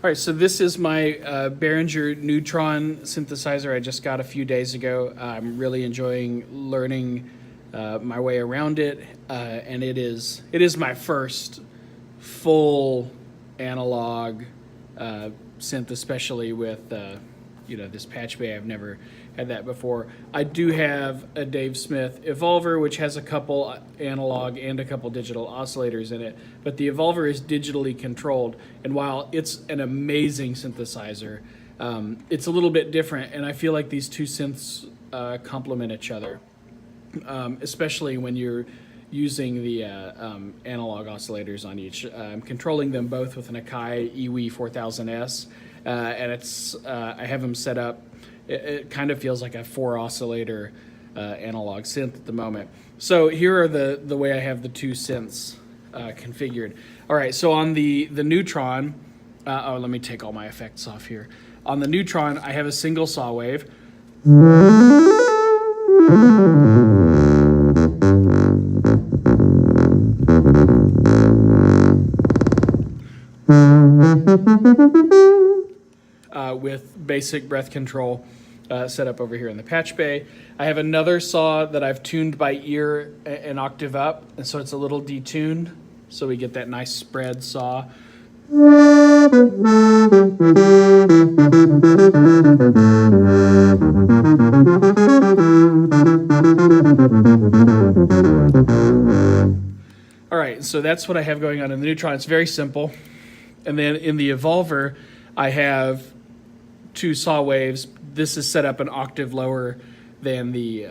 All right, so this is my Behringer Neutron synthesizer I just got a few days ago. I'm really enjoying learning my way around it, and it is my first full analog synth, especially with this patch bay. I've never had that before. I do have a Dave Smith Evolver, which has a couple analog and a couple digital oscillators in it, but the Evolver is digitally controlled, and while it's an amazing synthesizer, it's a little bit different, and I feel like these two synths complement each other, especially when you're using the analog oscillators on each. I'm controlling them both with an Akai EWI 4000S, and I have them set up. It kind of feels like a 4 oscillator analog synth at the moment. So here are the way I have the two synths configured. All right, so on the Neutron, let me take all my effects off here. On the Neutron, I have a single saw wave. With basic breath control set up over here in the patch bay. I have another saw that I've tuned by ear an octave up, and so it's a little detuned, so we get that nice spread saw. All right, so that's what I have going on in the Neutron. It's very simple. And then in the Evolver, I have two saw waves. This is set up an octave lower than the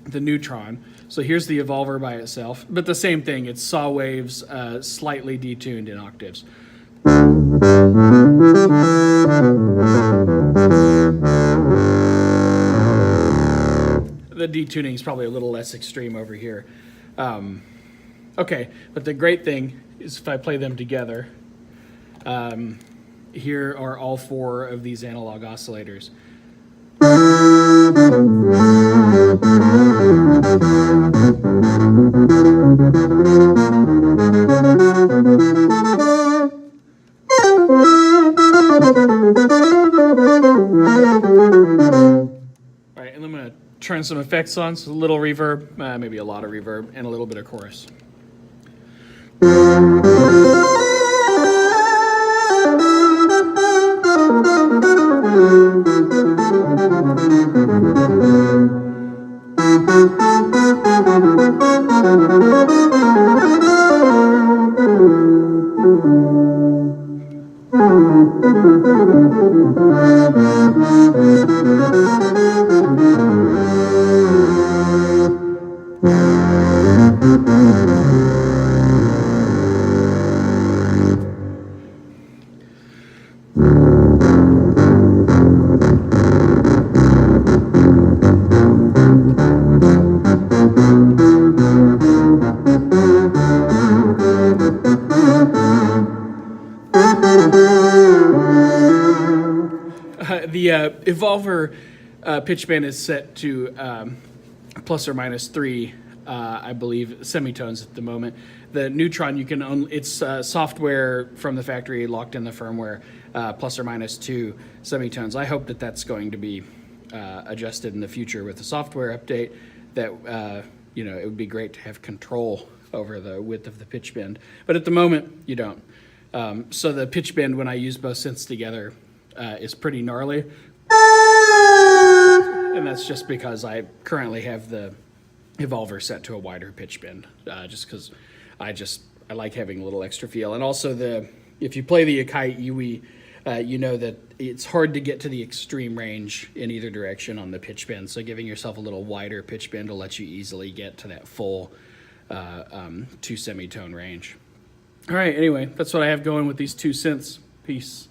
Neutron. So here's the Evolver by itself, but the same thing. It's saw waves slightly detuned in octaves. The detuning is probably a little less extreme over here. Okay, but the great thing is if I play them together, here are all 4 of these analog oscillators. All right, and I'm going to turn some effects on, so a little reverb, maybe a lot of reverb, and a little bit of chorus. The Evolver Pitchman is set to plus or minus 3, I believe, semitones at the moment. The Neutron, you can it's software from the factory locked in the firmware, plus or minus 2 semitones. I hope that that's going to be adjusted in the future with the software update. That it would be great to have control over the width of the pitch bend, but at the moment you don't. So the pitch bend, when I use both synths together, is pretty gnarly, and that's just because I currently have the Evolver set to a wider pitch bend, just because I like having a little extra feel. And also if you play the Akai EWI, you know that it's hard to get to the extreme range in either direction on the pitch bend, so giving yourself a little wider pitch bend will let you easily get to that full 2 semitone range. All right, anyway, that's what I have going with these two synths. Peace.